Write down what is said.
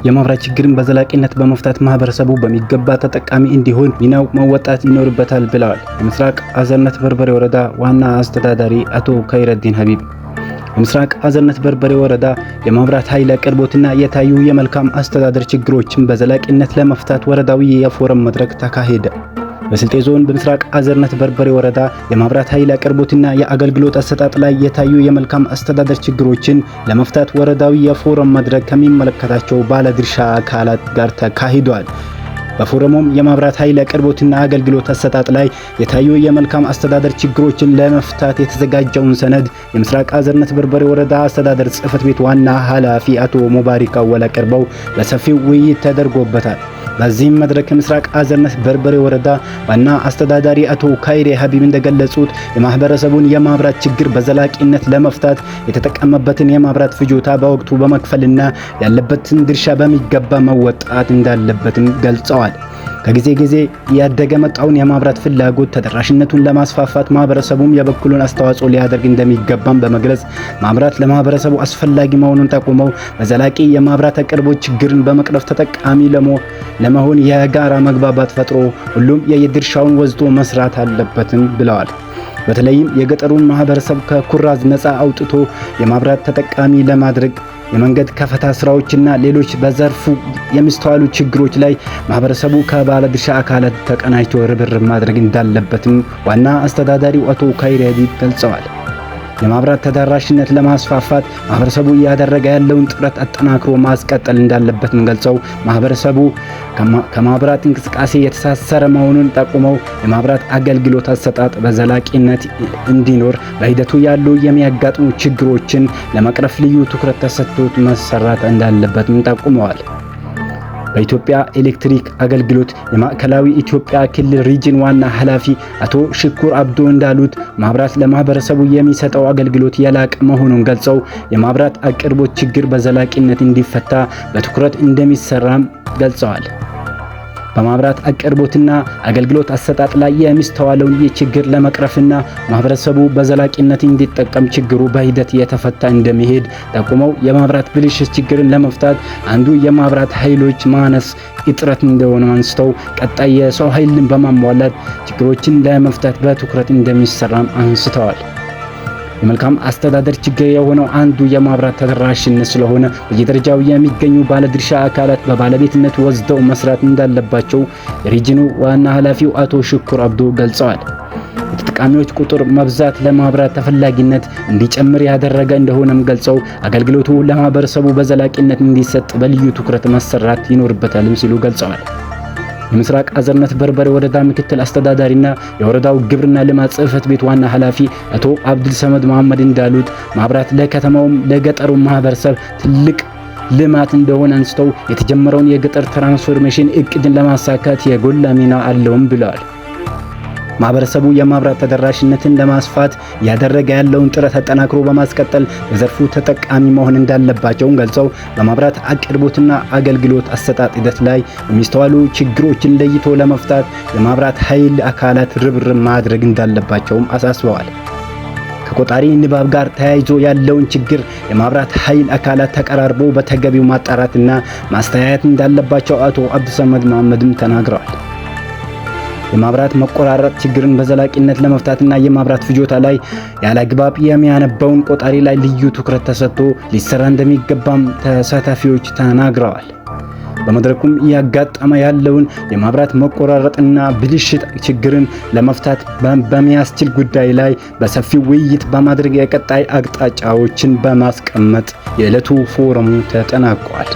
የማብራት ችግርን በዘላቂነት በመፍታት ማህበረሰቡ በሚገባ ተጠቃሚ እንዲሆን ሚናው መወጣት ይኖርበታል ብለዋል የምስራቅ አዘርነት በርበሬ ወረዳ ዋና አስተዳዳሪ አቶ ከይረዲን ሀቢብ። የምስራቅ አዘርነት በርበሬ ወረዳ የማብራት ኃይል አቅርቦትና የታዩ የመልካም አስተዳደር ችግሮችን በዘላቂነት ለመፍታት ወረዳዊ የፎረም መድረክ ተካሄደ። በስልጤ ዞን በምስራቅ አዘርነት በርበሬ ወረዳ የማብራት ኃይል አቅርቦትና የአገልግሎት አሰጣጥ ላይ የታዩ የመልካም አስተዳደር ችግሮችን ለመፍታት ወረዳዊ የፎረም መድረክ ከሚመለከታቸው ባለድርሻ አካላት ጋር ተካሂዷል። በፎረሙም የማብራት ኃይል አቅርቦትና አገልግሎት አሰጣጥ ላይ የታዩ የመልካም አስተዳደር ችግሮችን ለመፍታት የተዘጋጀውን ሰነድ የምስራቅ አዘርነት በርበሬ ወረዳ አስተዳደር ጽሕፈት ቤት ዋና ኃላፊ አቶ ሙባሪክ አወል አቅርበው በሰፊው ውይይት ተደርጎበታል። በዚህም መድረክ የምስራቅ አዘርነት በርበሬ ወረዳ ዋና አስተዳዳሪ አቶ ካይሬ ሀቢብ እንደገለጹት የማህበረሰቡን የማብራት ችግር በዘላቂነት ለመፍታት የተጠቀመበትን የማብራት ፍጆታ በወቅቱ በመክፈልና ያለበትን ድርሻ በሚገባ መወጣት እንዳለበትም ገልጸዋል። ከጊዜ ጊዜ ያደገ መጣውን የማብራት ፍላጎት ተደራሽነቱን ለማስፋፋት ማህበረሰቡም የበኩሉን አስተዋጽኦ ሊያደርግ እንደሚገባም በመግለጽ ማብራት ለማህበረሰቡ አስፈላጊ መሆኑን ጠቁመው በዘላቂ የማብራት አቅርቦት ችግርን በመቅረፍ ተጠቃሚ ለመሆን የጋራ መግባባት ፈጥሮ ሁሉም የየድርሻውን ወስዶ መስራት አለበትም ብለዋል። በተለይም የገጠሩን ማህበረሰብ ከኩራዝ ነፃ አውጥቶ የማብራት ተጠቃሚ ለማድረግ የመንገድ ከፈታ ስራዎችና ሌሎች በዘርፉ የሚስተዋሉ ችግሮች ላይ ማህበረሰቡ ከባለድርሻ አካላት ተቀናጅቶ ርብርብ ማድረግ እንዳለበትም ዋና አስተዳዳሪው አቶ ካይሬ ሀቢብ ገልጸዋል። የማብራት ተደራሽነት ለማስፋፋት ማህበረሰቡ እያደረገ ያለውን ጥረት አጠናክሮ ማስቀጠል እንዳለበትም ገልጸው ማህበረሰቡ ከማብራት እንቅስቃሴ የተሳሰረ መሆኑን ጠቁመው የማብራት አገልግሎት አሰጣጥ በዘላቂነት እንዲኖር በሂደቱ ያሉ የሚያጋጥሙ ችግሮችን ለመቅረፍ ልዩ ትኩረት ተሰጥቶት መሰራት እንዳለበትም ጠቁመዋል። በኢትዮጵያ ኤሌክትሪክ አገልግሎት የማዕከላዊ ኢትዮጵያ ክልል ሪጅን ዋና ኃላፊ አቶ ሽኩር አብዶ እንዳሉት ማብራት ለማህበረሰቡ የሚሰጠው አገልግሎት የላቀ መሆኑን ገልጸው የማብራት አቅርቦት ችግር በዘላቂነት እንዲፈታ በትኩረት እንደሚሰራም ገልጸዋል። በማብራት አቅርቦትና አገልግሎት አሰጣጥ ላይ የሚስተዋለውን ችግር ለመቅረፍና ማህበረሰቡ በዘላቂነት እንዲጠቀም ችግሩ በሂደት የተፈታ እንደሚሄድ ጠቁመው የማብራት ብልሽት ችግርን ለመፍታት አንዱ የማብራት ኃይሎች ማነስ እጥረት እንደሆነ አንስተው ቀጣይ የሰው ኃይልን በማሟላት ችግሮችን ለመፍታት በትኩረት እንደሚሰራም አንስተዋል። የመልካም አስተዳደር ችግር የሆነው አንዱ የማብራት ተደራሽነት ስለሆነ በየደረጃው የሚገኙ ባለድርሻ አካላት በባለቤትነት ወስደው መስራት እንዳለባቸው የሪጅኑ ዋና ኃላፊው አቶ ሽኩር አብዶ ገልጸዋል። የተጠቃሚዎች ቁጥር መብዛት ለማብራት ተፈላጊነት እንዲጨምር ያደረገ እንደሆነም ገልጸው አገልግሎቱ ለማህበረሰቡ በዘላቂነት እንዲሰጥ በልዩ ትኩረት መሰራት ይኖርበታልም ሲሉ ገልጸዋል። የምስራቅ አዘርነት በርበሬ ወረዳ ምክትል አስተዳዳሪና የወረዳው ግብርና ልማት ጽሕፈት ቤት ዋና ኃላፊ አቶ አብዱል ሰመድ መሐመድ እንዳሉት ማብራት ለከተማውም ለገጠሩ ማህበረሰብ ትልቅ ልማት እንደሆነ አንስተው የተጀመረውን የገጠር ትራንስፎርሜሽን እቅድን ለማሳካት የጎላ ሚና አለውም ብለዋል። ማህበረሰቡ የማብራት ተደራሽነትን ለማስፋት ያደረገ ያለውን ጥረት አጠናክሮ በማስቀጠል በዘርፉ ተጠቃሚ መሆን እንዳለባቸውም ገልጸው በማብራት አቅርቦትና አገልግሎት አሰጣጥ ሂደት ላይ የሚስተዋሉ ችግሮችን ለይቶ ለመፍታት የማብራት ኃይል አካላት ርብርብ ማድረግ እንዳለባቸውም አሳስበዋል። ከቆጣሪ ንባብ ጋር ተያይዞ ያለውን ችግር የማብራት ኃይል አካላት ተቀራርቦ በተገቢው ማጣራትና ማስተያየት እንዳለባቸው አቶ አብዱሰመድ መሐመድም ተናግረዋል። የማብራት መቆራረጥ ችግርን በዘላቂነት ለመፍታትና የማብራት ፍጆታ ላይ ያለአግባብ የሚያነባውን ቆጣሪ ላይ ልዩ ትኩረት ተሰጥቶ ሊሰራ እንደሚገባም ተሳታፊዎች ተናግረዋል። በመድረኩም እያጋጠመ ያለውን የማብራት መቆራረጥና ብልሽት ችግርን ለመፍታት በሚያስችል ጉዳይ ላይ በሰፊው ውይይት በማድረግ የቀጣይ አቅጣጫዎችን በማስቀመጥ የዕለቱ ፎረሙ ተጠናቋል።